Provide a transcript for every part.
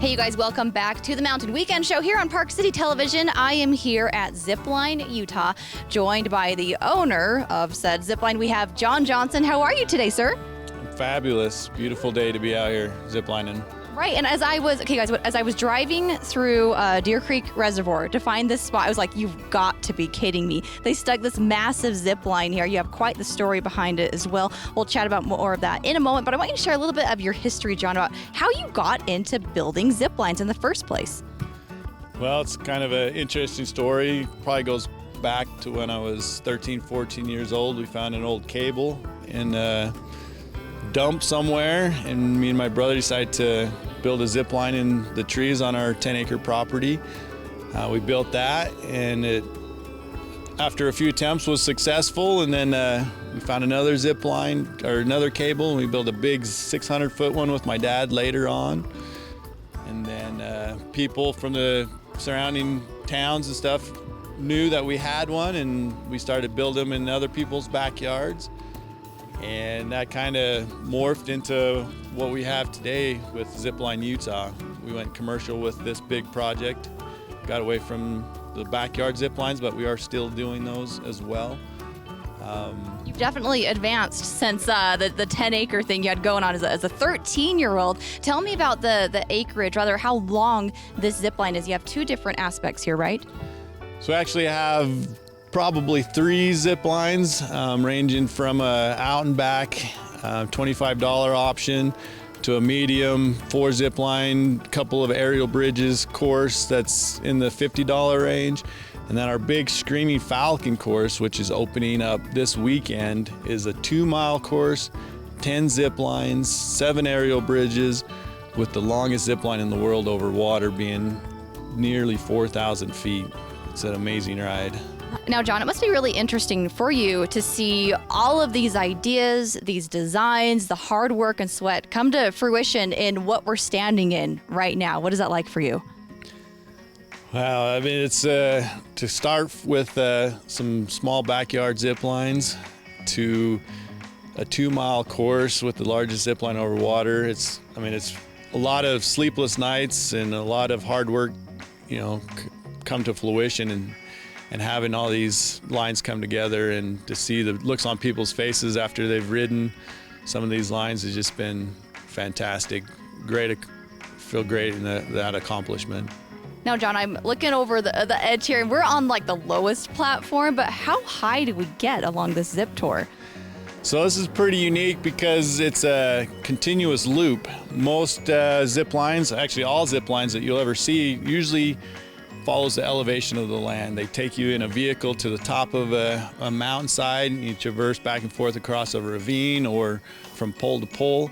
Hey, you guys, welcome back to the Mountain Weekend Show here on Park City Television. I am here at Zipline, Utah, joined by the owner of said Zipline. We have John Johnson. How are you today, sir? I'm fabulous. Beautiful day to be out here ziplining. Right, and as I was driving through Deer Creek Reservoir to find this spot, I was like, you've got to be kidding me. They stuck this massive zip line here. You have quite the story behind it as well. We'll chat about more of that in a moment, but I want you to share a little bit of your history, John, about how you got into building zip lines in the first place. Well, it's kind of an interesting story. Probably goes back to when I was 13, 14 years old. We found an old cable in a dump somewhere, and me and my brother decided to build a zip line in the trees on our 10-acre property. We built that, and it, after a few attempts, was successful. And then we found another zip line or another cable, and we built a big 600-foot one with my dad later on. And then people from the surrounding towns and stuff knew that we had one, and we started building them in other people's backyards. And that kind of morphed into what we have today with Zipline Utah. We went commercial with this big project, got away from the backyard zip lines, but we are still doing those as well. You've definitely advanced since the 10-acre thing you had going on as a 13-year-old. Tell me about the acreage, rather how long this zip line is. You have two different aspects here, right? So we actually have probably 3 zip lines, ranging from a out and back $25 option to a medium 4 zip line, couple of aerial bridges course that's in the $50 range. And then our big Screaming Falcon course, which is opening up this weekend, is a 2-mile course, 10 zip lines, 7 aerial bridges, with the longest zip line in the world over water being nearly 4,000 feet. It's an amazing ride. Now, John, it must be really interesting for you to see all of these ideas, these designs, the hard work and sweat come to fruition in what we're standing in right now. What is that like for you? Well, I mean, it's to start with some small backyard zip lines to a 2-mile course with the largest zip line over water. It's a lot of sleepless nights and a lot of hard work, come to fruition, and having all these lines come together and to see the looks on people's faces after they've ridden some of these lines has just been fantastic. Great, feel great in that accomplishment. Now, John, I'm looking over the edge here, and we're on like the lowest platform, but how high do we get along this zip tour? So this is pretty unique because it's a continuous loop. Most zip lines, actually all zip lines that you'll ever see, usually follows the elevation of the land. They take you in a vehicle to the top of a mountainside, and you traverse back and forth across a ravine or from pole to pole.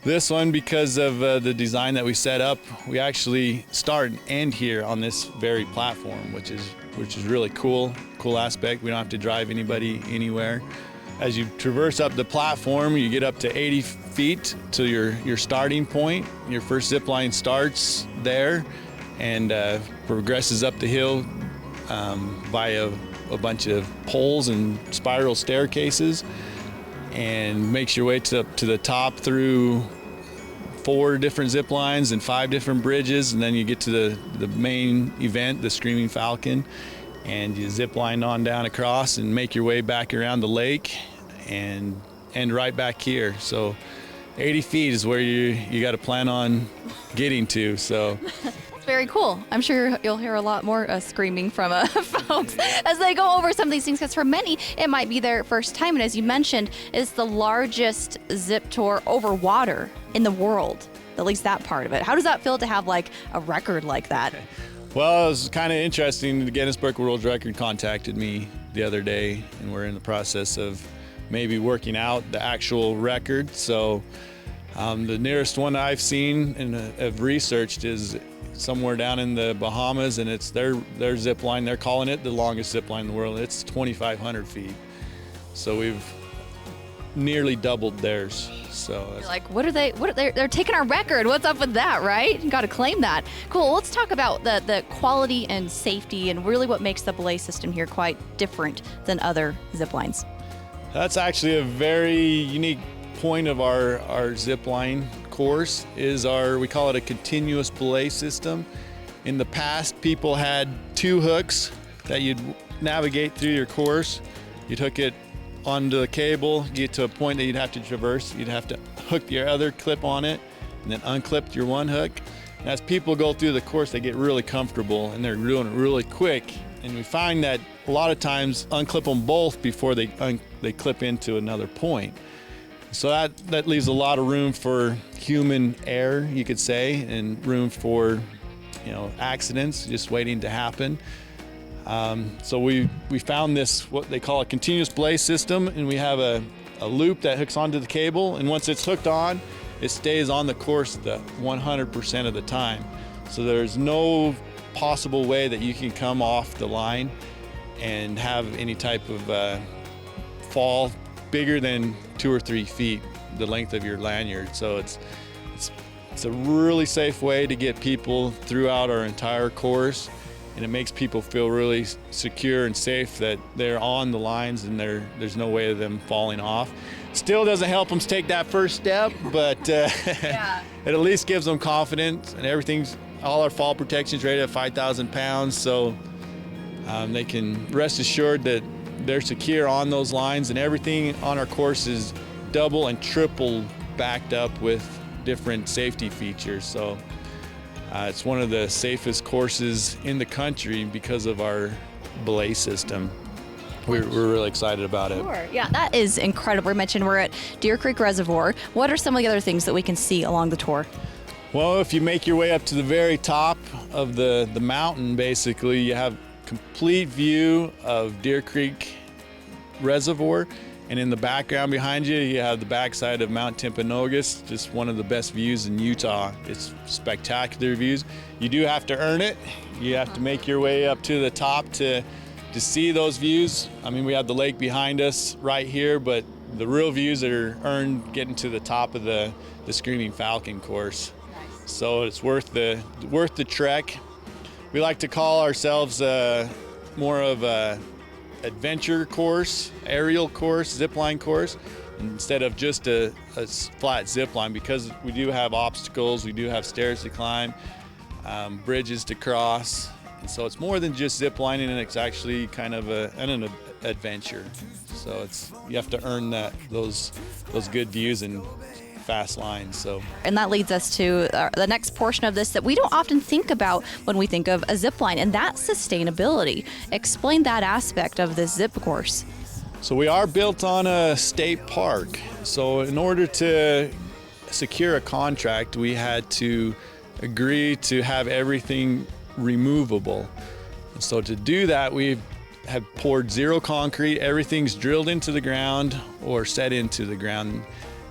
This one, because of the design that we set up, we actually start and end here on this very platform, which is really cool aspect. We don't have to drive anybody anywhere. As you traverse up the platform, you get up to 80 feet to your starting point. Your first zip line starts there and progresses up the hill via a bunch of poles and spiral staircases, and makes your way to the top through 4 different zip lines and 5 different bridges, and then you get to the main event, the Screaming Falcon, and you zip line on down across and make your way back around the lake and end right back here. So 80 feet is where you got to plan on getting to. So very cool. I'm sure you'll hear a lot more screaming from folks as they go over some of these things, because for many, it might be their first time. And as you mentioned, it's the largest zip tour over water in the world, at least that part of it. How does that feel to have like a record like that? Well, it was kind of interesting. The Guinness Book of World Record contacted me the other day, and we're in the process of maybe working out the actual record. So the nearest one I've seen and have researched is somewhere down in the Bahamas, and it's their zip line. They're calling it the longest zip line in the world. It's 2,500 feet. So we've nearly doubled theirs. So you're like, they're taking our record. What's up with that, right? You got to claim that. Cool. Let's talk about the quality and safety and really what makes the belay system here quite different than other zip lines. That's actually a very unique point of our zip line course is we call it a continuous belay system. In the past, people had 2 hooks that you'd navigate through your course. You'd hook it onto the cable, get to a point that you'd have to traverse. You'd have to hook your other clip on it and then unclip your one hook. And as people go through the course, they get really comfortable and they're doing it really quick. And we find that a lot of times unclip them both before they clip into another point. So that leaves a lot of room for human error, you could say, and room for accidents just waiting to happen. So we found this, what they call a continuous belay system, and we have a loop that hooks onto the cable, and once it's hooked on, it stays on the course the 100% of the time. So there's no possible way that you can come off the line and have any type of fall bigger than 2 or 3 feet, the length of your lanyard. So it's a really safe way to get people throughout our entire course, and it makes people feel really secure and safe that they're on the lines and there's no way of them falling off. Still doesn't help them take that first step, but yeah. It at least gives them confidence, and all our fall protection's rated at 5,000 pounds, so they can rest assured that they're secure on those lines, and everything on our course is double and triple backed up with different safety features. So it's one of the safest courses in the country because of our belay system. We're really excited about it. Sure. Yeah, that is incredible. We mentioned we're at Deer Creek Reservoir. What are some of the other things that we can see along the tour? Well, if you make your way up to the very top of the mountain, basically, you have complete view of Deer Creek Reservoir. And in the background behind you, you have the backside of Mount Timpanogos, just one of the best views in Utah. It's spectacular views. You do have to earn it. You have to make your way up to the top to see those views. I mean, we have the lake behind us right here, but the real views are earned getting to the top of the Screaming Falcon course. So it's worth the trek. We like to call ourselves more of a adventure course, aerial course, zipline course, instead of just a flat zipline, because we do have obstacles, we do have stairs to climb, bridges to cross, and so it's more than just ziplining, and it's actually kind of an adventure. So you have to earn those good views and fast lines. And that leads us to the next portion of this that we don't often think about when we think of a zip line, and that's sustainability. Explain that aspect of this zip course. So we are built on a state park. So in order to secure a contract, we had to agree to have everything removable. And so to do that, we have poured zero concrete. Everything's drilled into the ground or set into the ground.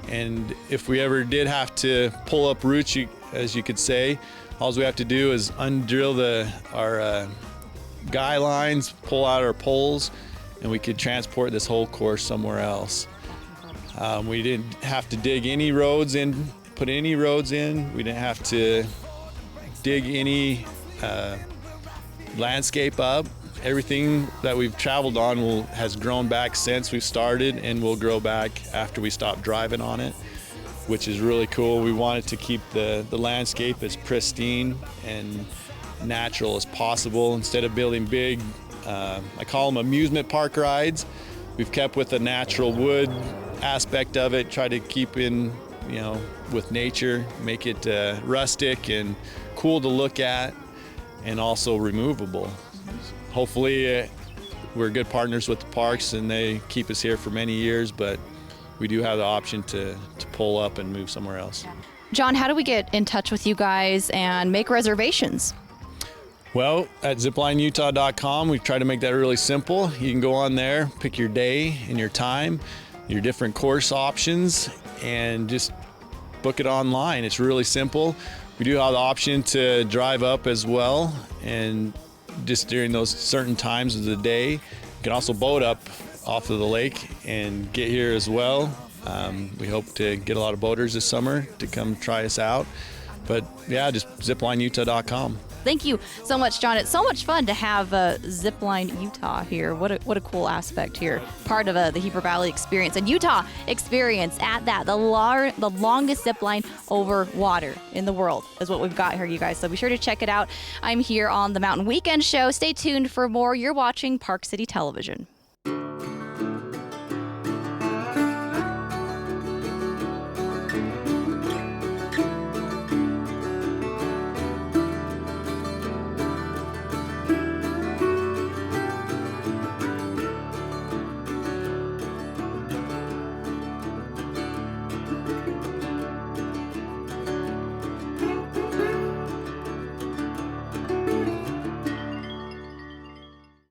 And if we ever did have to pull up roots, as you could say, all we have to do is undrill our guy lines, pull out our poles, and we could transport this whole course somewhere else. We didn't have to dig any roads in, put any roads in. We didn't have to dig any landscape up. Everything that we've traveled on has grown back since we've started, and will grow back after we stop driving on it, which is really cool. We wanted to keep the landscape as pristine and natural as possible. Instead of building big, I call them amusement park rides, we've kept with the natural wood aspect of it, try to keep in, with nature, make it rustic and cool to look at, and also removable. Hopefully we're good partners with the parks and they keep us here for many years, but we do have the option to pull up and move somewhere else. John, how do we get in touch with you guys and make reservations? Well, at ziplineutah.com, we've tried to make that really simple. You can go on there, pick your day and your time, your different course options, and just book it online. It's really simple. We do have the option to drive up as well, and just during those certain times of the day. You can also boat up off of the lake and get here as well. We hope to get a lot of boaters this summer to come try us out. But yeah, just ziplineutah.com. Thank you so much, John. It's so much fun to have Zipline Utah here. What a cool aspect here. Part of the Heber Valley experience and Utah experience at that. The longest zipline over water in the world is what we've got here, you guys. So be sure to check it out. I'm here on the Mountain Weekend Show. Stay tuned for more. You're watching Park City Television.